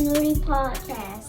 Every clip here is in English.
Snoody Podcast.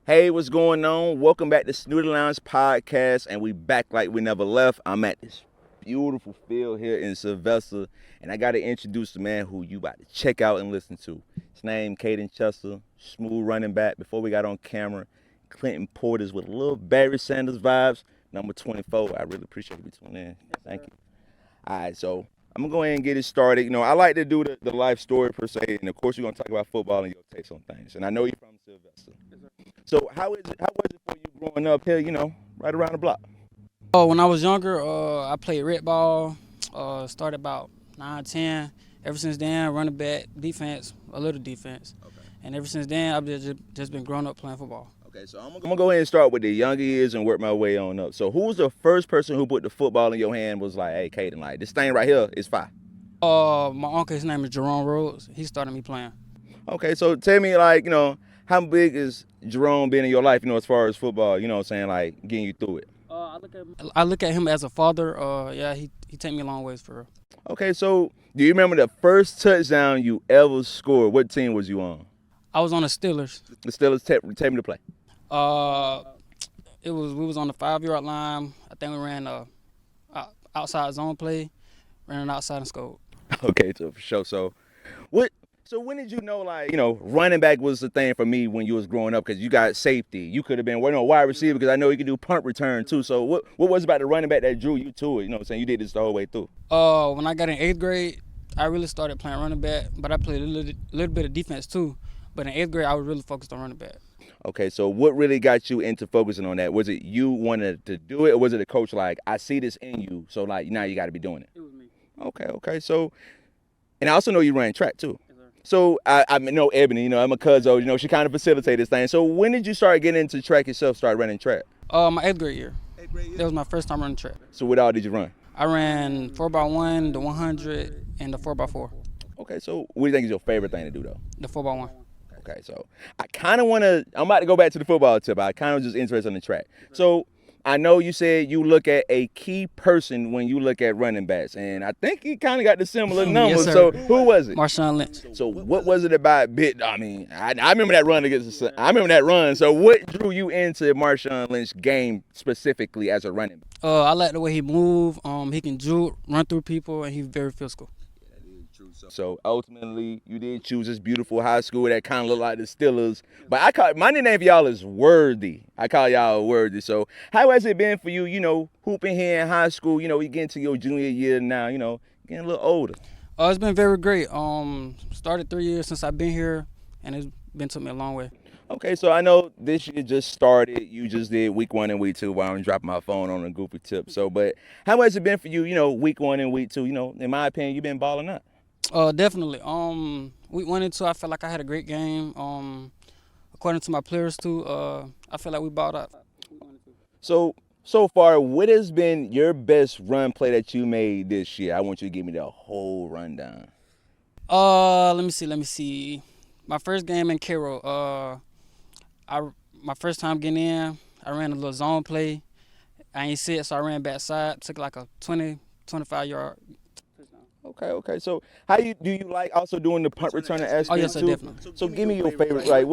Hey, what's going on? Welcome back to Snoody Lounge Podcast, and we back like we never left. I'm at this beautiful field here in Sylvester, and I got to introduce the man who you about to check out and listen to. His name, Kaden Chester, smooth running back. Before we got on camera, Clinton Porter's with a little Barry Sanders vibes, number 24. I really appreciate you tuning in. Thank you. All right, so I'm going to go ahead and get it started. You know, I like to do the life story per se, and of course, we're going to talk about football and your takes on things. And I know you're from Sylvester. So how was it for you growing up here, right around the block? Oh, when I was younger, I played red ball. Started about 9, 10. Ever since then, running back, defense, a little defense. Okay. And ever since then, I've just been growing up playing football. Okay, so I'm gonna go ahead and start with the younger years and work my way on up. So who was the first person who put the football in your hand was like, hey, Caden, like this thing right here is fire? My uncle, his name is Jerome Rhodes. He started me playing. Okay, so tell me how big is Jerome been in your life, as far as football, what I'm saying, like getting you through it? I look at him as a father. He take me a long ways for real. Okay, so do you remember the first touchdown you ever scored? What team was you on? I was on the Steelers. The Steelers take me to play. We was on the 5-yard line. I think we ran outside zone play, ran an outside and scored. Okay, so for sure. So when did you know, running back was the thing for me when you was growing up? Because you got safety. You could have been wide receiver because I know you could do punt return too. So what was it about the running back that drew you to it? You know what I'm saying? You did this the whole way through. When I got in 8th grade, I really started playing running back, but I played a little bit of defense too. But in 8th grade, I was really focused on running back. Okay, so what really got you into focusing on that? Was it you wanted to do it, or was it a coach like, I see this in you, so now you got to be doing it? It was me. Okay. So, and I also know you ran track too. So I know Ebony, I'm a cousin, she kind of facilitated this thing. So when did you start getting into track yourself, start running track? My 8th grade year. 8th grade year? That was my first time running track. So what all did you run? I ran 4x1, the 100, and the 4x4. Okay, so what do you think is your favorite thing to do though? The 4x1. Okay, so I kind of I'm about to go back to the football tip. I kind of just interested in the track. So I know you said you look at a key person when you look at running backs, and I think he kind of got the similar numbers. Yes, so who was it? Shone Lynch. So what was it about Bit? I mean, I remember that run against the. I remember that run. So what drew you into Marshawn Lynch's game specifically as a running back? I like the way he move. He can juke, run through people, and he's very physical. So ultimately, you did choose this beautiful high school that kind of looked like the Steelers. But my nickname for y'all is Worthy. I call y'all Worthy. So how has it been for you, hooping here in high school? You get into your junior year now, getting a little older. It's been very great. Started 3 years since I've been here, and it's been took me a long way. Okay, so I know this year just started. You just did week 1 and week 2 while I'm dropping my phone on a goofy tip. So, but how has it been for you, week 1 and week 2? In my opinion, you've been balling up. Definitely. Week 1 and 2, I felt like I had a great game. According to my players too, I feel like we balled out. So far, what has been your best run play that you made this year? I want you to give me the whole rundown. Let me see. My first game in Cairo, my first time getting in, I ran a little zone play. I ain't see it, so I ran backside, took like a 20, 25-yard. Okay. So how do you like also doing the punt returner aspect? Oh yes, too? definitely. So give me your favorite. Like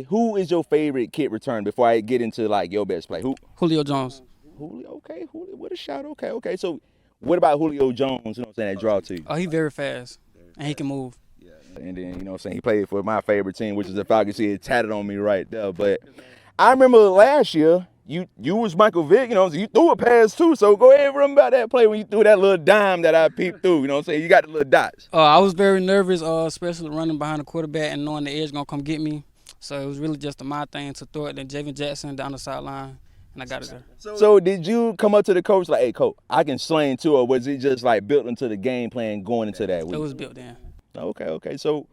who is your favorite kick return before I get into like your best play? Who? Julio Jones. Julio, what a shot. Okay. So what about Julio Jones? What I'm saying, that draw to you? Oh, he's very fast, and he can move. And then, what I'm saying, he played for my favorite team, which is the Falcons. See it tatted on me right there. But I remember last year, you was Michael Vick, you threw a pass too. So go ahead and remember about that play when you threw that little dime that I peeped through. You know what I'm saying? You got the little dots. I was very nervous, especially running behind the quarterback and knowing the edge going to come get me. So it was really just a my thing to throw it to Javen Jackson down the sideline, and I got it there. So did you come up to the coach like, hey, coach, I can sling too, or was it just like built into the game plan going into that week? It was built in. Okay. So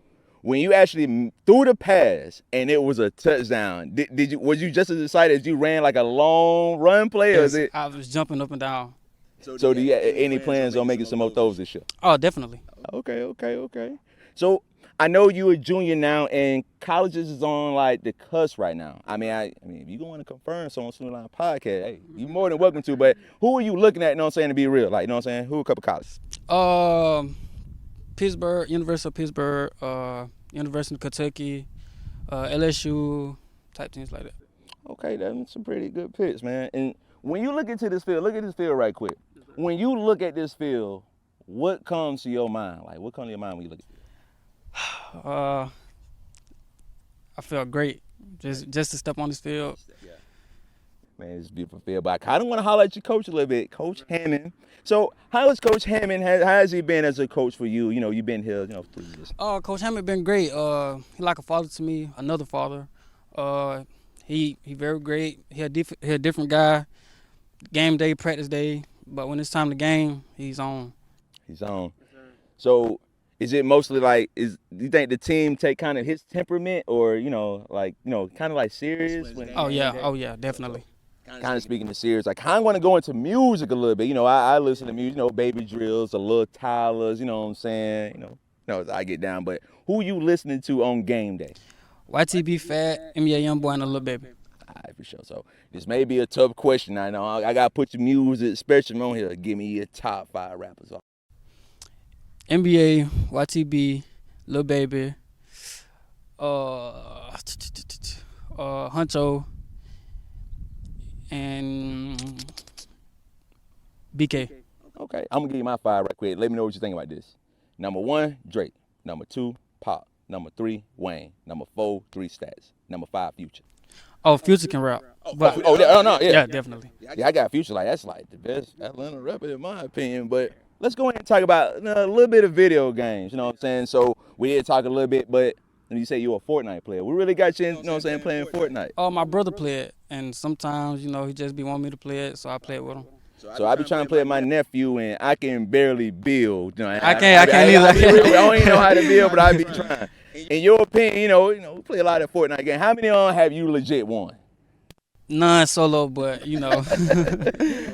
when you actually threw the pass and it was a touchdown, was you just as excited as you ran like a long run play? Yes, I was jumping up and down. So do you have any plans on making some more throws this year? Oh, definitely. Okay. So I know you a junior now, and colleges is on like the cusp right now. I mean, if you want to confirm so on Snoody Lounge podcast, hey, you more than welcome to. But who are you looking at? You know what I'm saying, to be real, like, you know what I'm saying, who a couple colleges? Pittsburgh, University of Pittsburgh, University of Kentucky, LSU, type things like that. Okay, that's some pretty good picks, man. And when you look into this field, look at this field right quick. When you look at this field, what comes to your mind? Like, what comes to your mind when you look at it? I felt great just to step on this field. Man, it's a beautiful field. But I kind of want to holler at your coach a little bit, Coach Hammond. So, how is Coach Hammond? How has he been as a coach for you? You know, you've been here, 3 years. Coach Hammond been great. He like a father to me, another father. He very great. He a different guy. Game day, practice day, but when it's time to game, he's on. He's on. So, is it mostly like, do you think the team take kind of his temperament, or kind of like serious? Oh yeah, definitely. Kind of speaking of serious, I kind of want to go into music a little bit. I listen to music, Baby Drills, the Lil Tylers, you know what I'm saying, as I get down. But who you listening to on game day? YTB, Fat, NBA Youngboy, and a Lil Baby. All right, for sure. So this may be a tough question. I know I got to put your music spectrum on here. Give me your top 5 rappers. NBA, YTB, Lil Baby, Huncho, and BK. Okay, I'm gonna give you my 5 right quick. Let me know what you think about this. Number 1, Drake. Number 2, Pop. Number 3, Wayne. Number 4, 3 Stats. Number 5, Future. Oh, Future can rap. No, yeah. Yeah, definitely. Yeah, I got Future. That's like the best Atlanta rapper in my opinion. But let's go ahead and talk about a little bit of video games. You know what I'm saying? So we did talk a little bit, but you say you're a Fortnite player. We really got you in, playing Fortnite. Oh, my brother play it, and sometimes, he just be wanting me to play it, so I play it with him. So I be trying to play with my nephew, and I can barely build. I can't either. I don't even know how to build, but I be trying. In your opinion, we play a lot of Fortnite games. How many have you legit won? None solo, but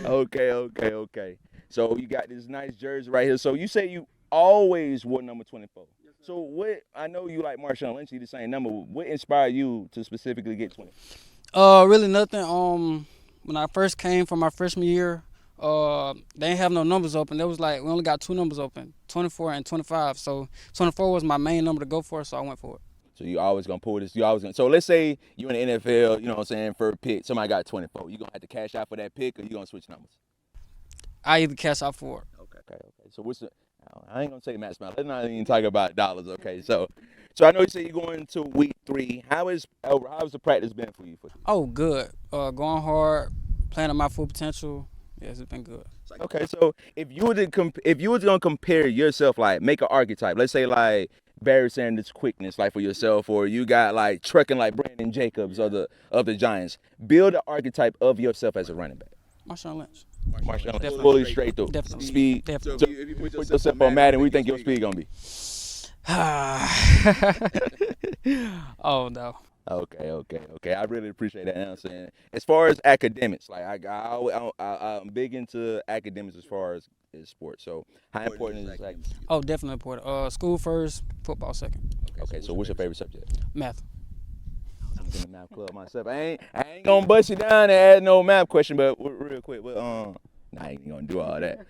Okay. So you got this nice jersey right here. So you say you always wore number 24. So what? I know you like Marshawn Lynch, the same number. What inspired you to specifically get 20? Really nothing. When I first came from my freshman year, they didn't have no numbers open. There was like, we only got 2 numbers open, 24 and 25. So 24 was my main number to go for, so I went for it. So you always gonna pull this. So let's say you in the NFL, you know what I'm saying, for a pick, somebody got 24. You gonna have to cash out for that pick, or you gonna switch numbers? I either cash out for it. Okay. So I ain't gonna say max amount. Let's not even talk about dollars. Okay. So I know you say you're going to week 3. How's the practice been for you? Oh, good. Going hard, playing at my full potential. Yes, it's been good. Okay. So if you were gonna compare yourself, like make an archetype. Let's say like Barry Sanders' quickness, like for yourself, or you got like trucking like Brandon Jacobs of the Giants. Build an archetype of yourself as a running back. Marshawn Lynch. Marshawn Lynch, fully straight through. Definitely. Speed. Definitely. So if you put yourself on Madden, what do you think your speed gonna be? Oh no. Okay. I really appreciate that answer. And as far as academics, like I'm big into academics as far as sports. So how important is academics? Oh, definitely important. School first, football second. Okay, so what's your favorite subject? Math. I'm in the math club myself. I ain't gonna bust you down and add no math question, but real quick, I ain't gonna do all that.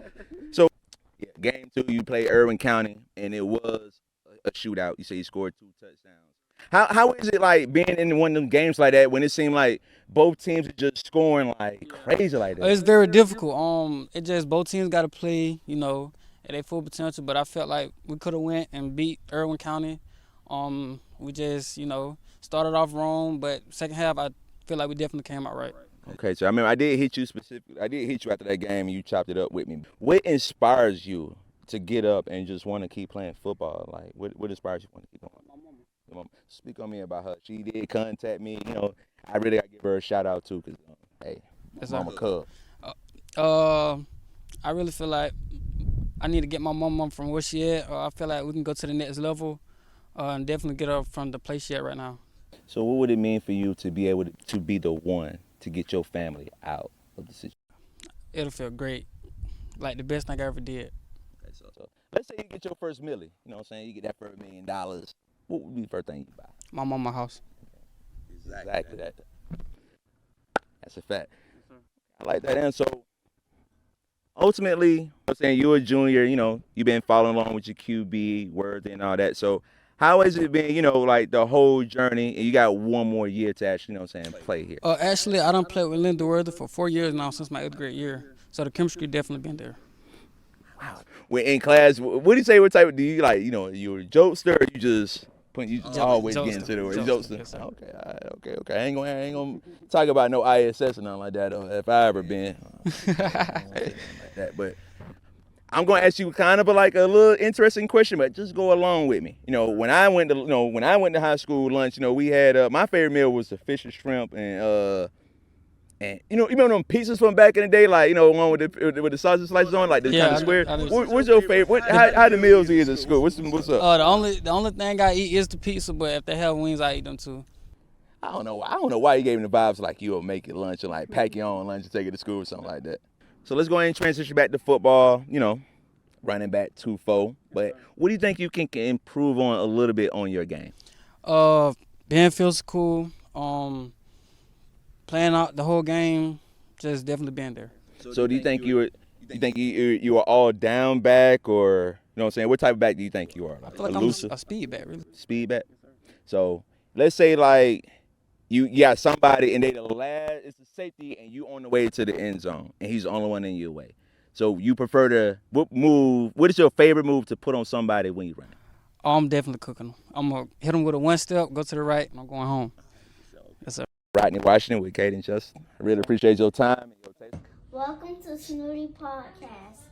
So yeah, game 2, you play Irwin County, and it was a shootout. You say you scored 2 touchdowns. How is it like being in one of them games like that when it seemed like both teams are just scoring like crazy like that? It's very difficult. It just both teams got to play, at their full potential. But I felt like we could have went and beat Irwin County. We just, started off wrong, but second half I feel like we definitely came out right. Okay, so I remember I did hit you specifically. I did hit you after that game, and you chopped it up with me. What inspires you to get up and just want to keep playing football? Like, what inspires you to want to keep going? My mom. Speak on me about her. She did contact me. I really got to give her a shout out too, cause hey, I'm a Cub. I really feel like I need to get my mom from where she at. I feel like we can go to the next level, and definitely get her from the place she at right now. So what would it mean for you to be able to be the one to get your family out of the situation? It'll feel great, like the best thing I ever did. So let's say you get your first milli. You know what I'm saying? You get that first $1 million. What would be the first thing you buy? My mama house. Exactly that. That's a fact. I like that. And so ultimately, you know what I'm saying, you're a junior, you've been following along with your QB, Worthy, and all that. So how has it been, like the whole journey? And you got one more year to actually, play here. Actually, I done played with Linda Worthy for 4 years now since my 8th grade year. So the chemistry definitely been there. Wow. When in class, what do you say? What type? Do you like? You're a jokester, or you just always get into the word jokester? Yes, sir. Okay, all right, okay. I ain't gonna talk about no ISS or nothing like that. If I ever been, like that. But I'm gonna ask you kind of a little interesting question, but just go along with me. When I went to high school lunch, we had my favorite meal was the fish and shrimp and you remember them pizzas from back in the day, like one with the sausage slices on, like the kind of square. What's your favorite? How the meals is at school? What's up? The only thing I eat is the pizza, but if they have wings, I eat them too. I don't know why you gave me the vibes like you'll make your lunch and like pack your own lunch and take it to school or something like that. So let's go ahead and transition back to football. Running back 2-4. But what do you think you can improve on a little bit on your game? Being physical. Playing out the whole game, just definitely being there. So do you think you are all down back, or you know what I'm saying? What type of back do you think you are? I feel like I'm a speed back, really. Speed back. So let's say like you got somebody and it's a safety and you on the way to the end zone and he's the only one in your way. So you prefer what is your favorite move to put on somebody when you run? I'm definitely cooking them. I'm going to hit them with a one step, go to the right, and I'm going home. Yes, sir. Rodney Washington with Kaden Chester. I really appreciate your time and your taste. Welcome to Snoody Podcast.